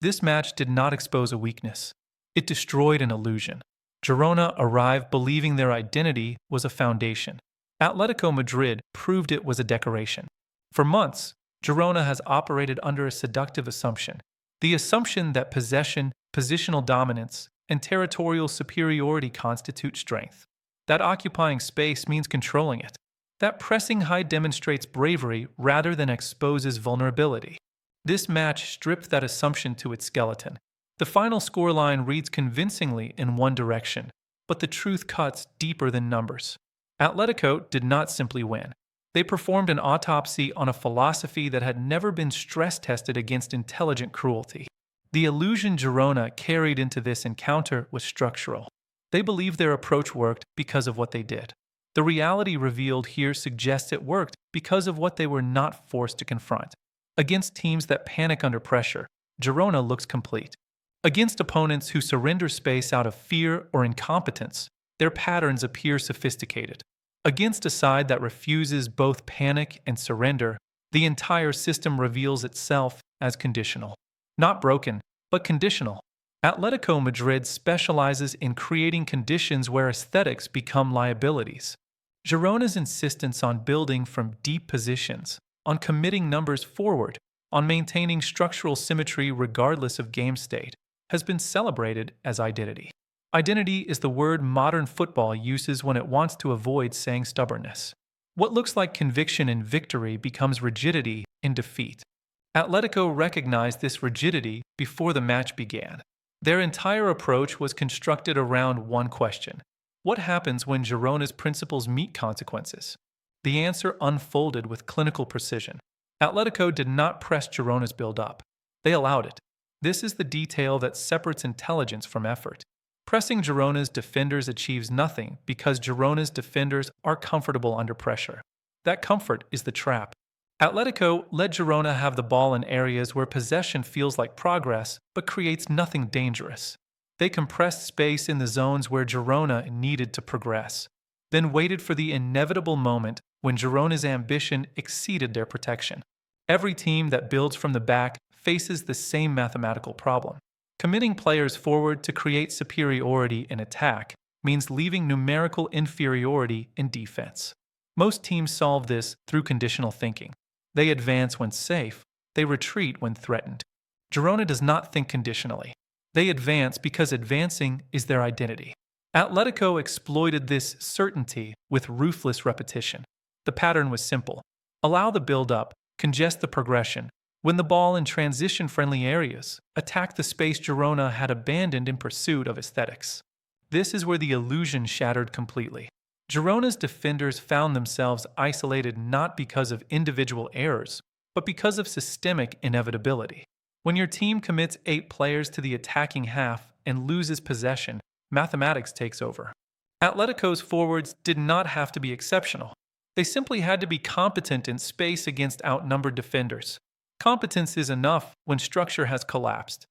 This match did not expose a weakness. It destroyed an illusion. Girona arrived believing their identity was a foundation. Atletico Madrid proved it was a decoration. For months, Girona has operated under a seductive assumption. The assumption that possession, positional dominance, and territorial superiority constitute strength. That occupying space means controlling it. That pressing high demonstrates bravery rather than exposes vulnerability. This match stripped that assumption to its skeleton. The final scoreline reads convincingly in one direction, but the truth cuts deeper than numbers. Atletico did not simply win. They performed an autopsy on a philosophy that had never been stress-tested against intelligent cruelty. The illusion Girona carried into this encounter was structural. They believed their approach worked because of what they did. The reality revealed here suggests it worked because of what they were not forced to confront. Against teams that panic under pressure, Girona looks complete. Against opponents who surrender space out of fear or incompetence, their patterns appear sophisticated. Against a side that refuses both panic and surrender, the entire system reveals itself as conditional. Not broken, but conditional. Atletico Madrid specializes in creating conditions where aesthetics become liabilities. Girona's insistence on building from deep positions, on committing numbers forward, on maintaining structural symmetry regardless of game state, has been celebrated as identity. Identity is the word modern football uses when it wants to avoid saying stubbornness. What looks like conviction in victory becomes rigidity in defeat. Atletico recognized this rigidity before the match began. Their entire approach was constructed around one question: what happens when Girona's principles meet consequences? The answer unfolded with clinical precision. Atletico did not press Girona's build-up. They allowed it. This is the detail that separates intelligence from effort. Pressing Girona's defenders achieves nothing because Girona's defenders are comfortable under pressure. That comfort is the trap. Atletico let Girona have the ball in areas where possession feels like progress but creates nothing dangerous. They compressed space in the zones where Girona needed to progress, then waited for the inevitable moment when Girona's ambition exceeded their protection. Every team that builds from the back faces the same mathematical problem. Committing players forward to create superiority in attack means leaving numerical inferiority in defense. Most teams solve this through conditional thinking. They advance when safe, they retreat when threatened. Girona does not think conditionally. They advance because advancing is their identity. Atletico exploited this certainty with ruthless repetition. The pattern was simple. Allow the build-up, congest the progression. Win the ball in transition-friendly areas, attack the space Girona had abandoned in pursuit of aesthetics. This is where the illusion shattered completely. Girona's defenders found themselves isolated not because of individual errors, but because of systemic inevitability. When your team commits 8 players to the attacking half and loses possession, mathematics takes over. Atletico's forwards did not have to be exceptional. They simply had to be competent in space against outnumbered defenders. Competence is enough when structure has collapsed.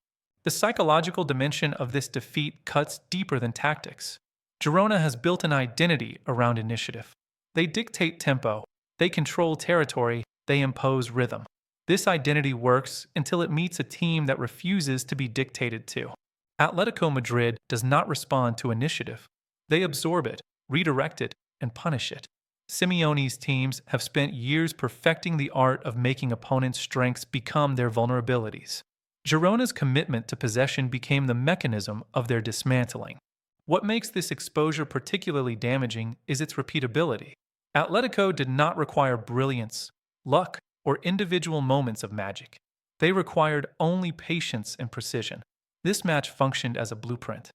The psychological dimension of this defeat cuts deeper than tactics. Girona has built an identity around initiative. They dictate tempo, they control territory, they impose rhythm. This identity works until it meets a team that refuses to be dictated to. Atletico Madrid does not respond to initiative. They absorb it, redirect it, and punish it. Simeone's teams have spent years perfecting the art of making opponents' strengths become their vulnerabilities. Girona's commitment to possession became the mechanism of their dismantling. What makes this exposure particularly damaging is its repeatability. Atletico did not require brilliance, luck, or individual moments of magic. They required only patience and precision. This match functioned as a blueprint.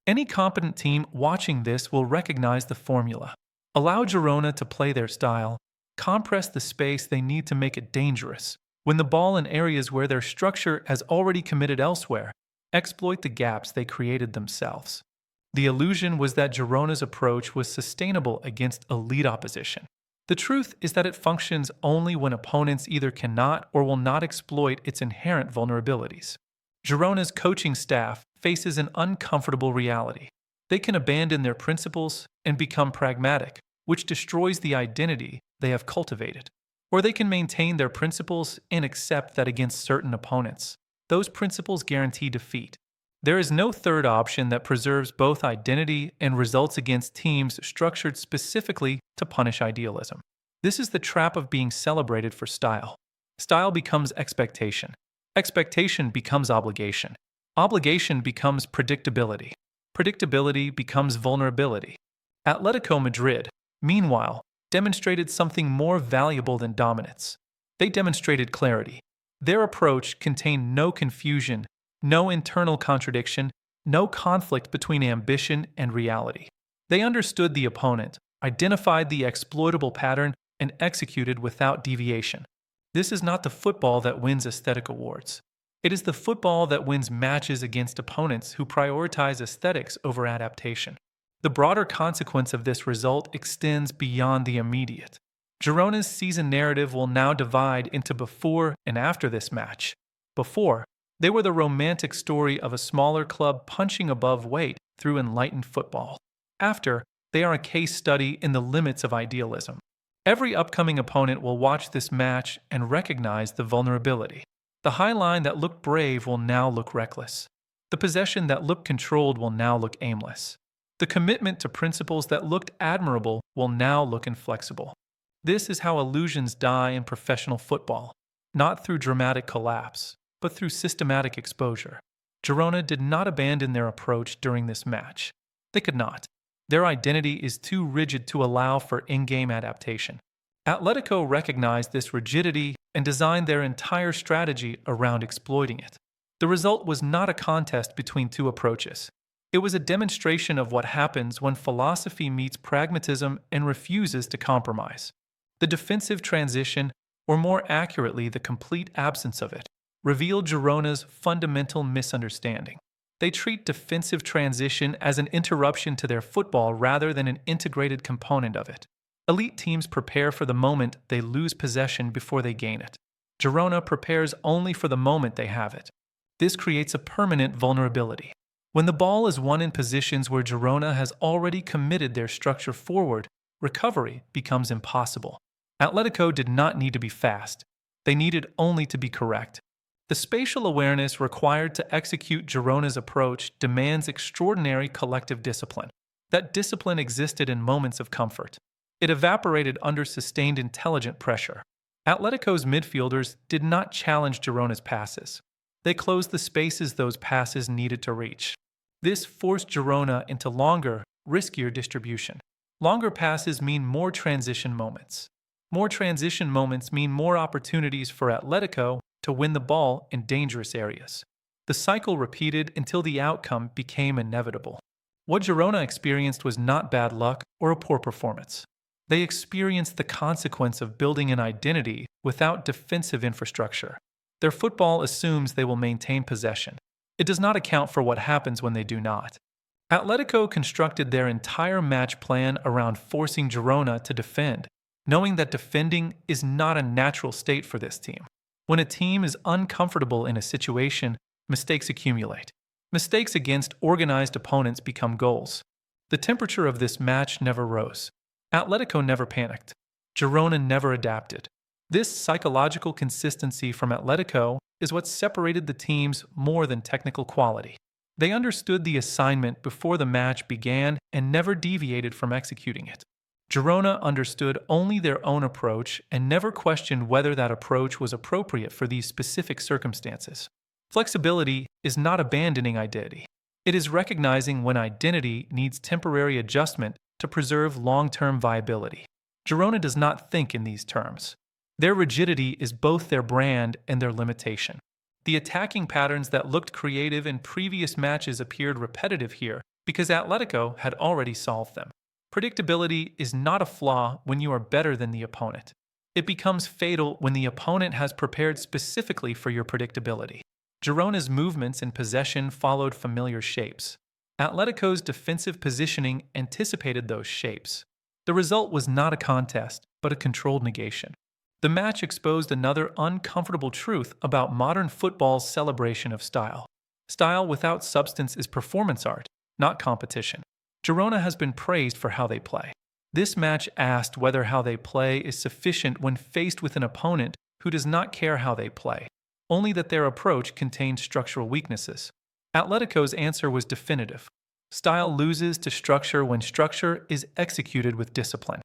Any competent team watching this will recognize the formula. Allow Girona to play their style, compress the space they need to make it dangerous. Win the ball in areas where their structure has already committed elsewhere. Exploit the gaps they created themselves. The illusion was that Girona's approach was sustainable against elite opposition. The truth is that it functions only when opponents either cannot or will not exploit its inherent vulnerabilities. Girona's coaching staff faces an uncomfortable reality. They can abandon their principles and become pragmatic, which destroys the identity they have cultivated. Or they can maintain their principles and accept that against certain opponents, those principles guarantee defeat. There is no third option that preserves both identity and results against teams structured specifically to punish idealism. This is the trap of being celebrated for style. Style becomes expectation. Expectation becomes obligation. Obligation becomes predictability. Predictability becomes vulnerability. Atletico Madrid, meanwhile, demonstrated something more valuable than dominance. They demonstrated clarity. Their approach contained no confusion, no internal contradiction, no conflict between ambition and reality. They understood the opponent, identified the exploitable pattern, and executed without deviation. This is not the football that wins aesthetic awards. It is the football that wins matches against opponents who prioritize aesthetics over adaptation. The broader consequence of this result extends beyond the immediate. Girona's season narrative will now divide into before and after this match. Before, they were the romantic story of a smaller club punching above weight through enlightened football. After, they are a case study in the limits of idealism. Every upcoming opponent will watch this match and recognize the vulnerability. The high line that looked brave will now look reckless. The possession that looked controlled will now look aimless. The commitment to principles that looked admirable will now look inflexible. This is how illusions die in professional football, not through dramatic collapse, but through systematic exposure. Girona did not abandon their approach during this match. They could not. Their identity is too rigid to allow for in-game adaptation. Atletico recognized this rigidity and designed their entire strategy around exploiting it. The result was not a contest between two approaches. It was a demonstration of what happens when philosophy meets pragmatism and refuses to compromise. The defensive transition, or more accurately the complete absence of it, revealed Girona's fundamental misunderstanding. They treat defensive transition as an interruption to their football rather than an integrated component of it. Elite teams prepare for the moment they lose possession before they gain it. Girona prepares only for the moment they have it. This creates a permanent vulnerability. When the ball is won in positions where Girona has already committed their structure forward, recovery becomes impossible. Atletico did not need to be fast. They needed only to be correct. The spatial awareness required to execute Girona's approach demands extraordinary collective discipline. That discipline existed in moments of comfort. It evaporated under sustained intelligent pressure. Atletico's midfielders did not challenge Girona's passes. They closed the spaces those passes needed to reach. This forced Girona into longer, riskier distribution. Longer passes mean more transition moments. More transition moments mean more opportunities for Atletico to win the ball in dangerous areas. The cycle repeated until the outcome became inevitable. What Girona experienced was not bad luck or a poor performance. They experienced the consequence of building an identity without defensive infrastructure. Their football assumes they will maintain possession. It does not account for what happens when they do not. Atletico constructed their entire match plan around forcing Girona to defend, knowing that defending is not a natural state for this team. When a team is uncomfortable in a situation, mistakes accumulate. Mistakes against organized opponents become goals. The temperature of this match never rose. Atletico never panicked. Girona never adapted. This psychological consistency from Atletico is what separated the teams more than technical quality. They understood the assignment before the match began and never deviated from executing it. Girona understood only their own approach and never questioned whether that approach was appropriate for these specific circumstances. Flexibility is not abandoning identity. It is recognizing when identity needs temporary adjustment to preserve long-term viability. Girona does not think in these terms. Their rigidity is both their brand and their limitation. The attacking patterns that looked creative in previous matches appeared repetitive here because Atletico had already solved them. Predictability is not a flaw when you are better than the opponent. It becomes fatal when the opponent has prepared specifically for your predictability. Girona's movements and possession followed familiar shapes. Atletico's defensive positioning anticipated those shapes. The result was not a contest, but a controlled negation. The match exposed another uncomfortable truth about modern football's celebration of style. Style without substance is performance art, not competition. Girona has been praised for how they play. This match asked whether how they play is sufficient when faced with an opponent who does not care how they play. only that their approach contained structural weaknesses. Atletico's answer was definitive. Style loses to structure when structure is executed with discipline.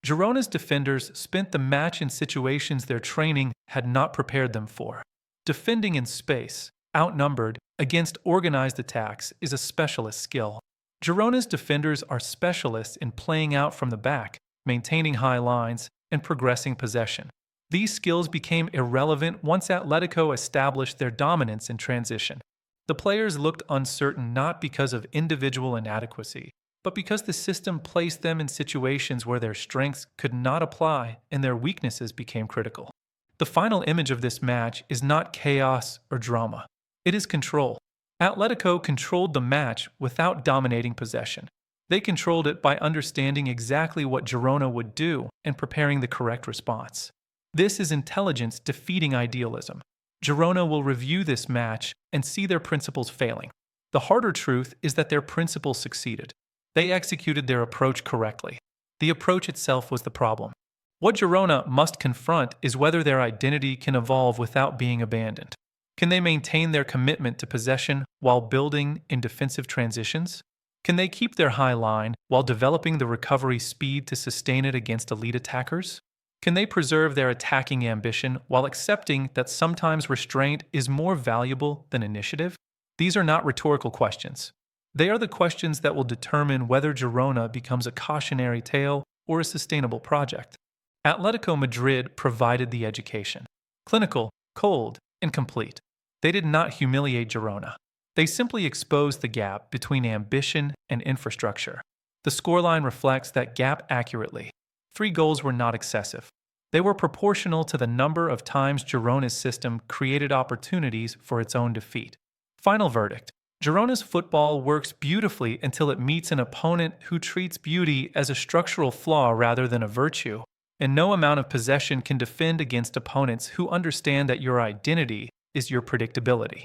Girona's defenders spent the match in situations their training had not prepared them for. Defending in space, outnumbered, against organized attacks is a specialist skill. Girona's defenders are specialists in playing out from the back, maintaining high lines, and progressing possession. These skills became irrelevant once Atletico established their dominance in transition. The players looked uncertain not because of individual inadequacy, but because the system placed them in situations where their strengths could not apply and their weaknesses became critical. The final image of this match is not chaos or drama. It is control. Atletico controlled the match without dominating possession. They controlled it by understanding exactly what Girona would do and preparing the correct response. This is intelligence defeating idealism. Girona will review this match and see their principles failing. The harder truth is that their principles succeeded. They executed their approach correctly. The approach itself was the problem. What Girona must confront is whether their identity can evolve without being abandoned. Can they maintain their commitment to possession while building in defensive transitions? Can they keep their high line while developing the recovery speed to sustain it against elite attackers? Can they preserve their attacking ambition while accepting that sometimes restraint is more valuable than initiative? These are not rhetorical questions. They are the questions that will determine whether Girona becomes a cautionary tale or a sustainable project. Atletico Madrid provided the education. Clinical, cold, and complete. They did not humiliate Girona. They simply exposed the gap between ambition and infrastructure. The scoreline reflects that gap accurately. 3 goals were not excessive. They were proportional to the number of times Girona's system created opportunities for its own defeat. Final verdict. Girona's football works beautifully until it meets an opponent who treats beauty as a structural flaw rather than a virtue. And no amount of possession can defend against opponents who understand that your identity is your predictability.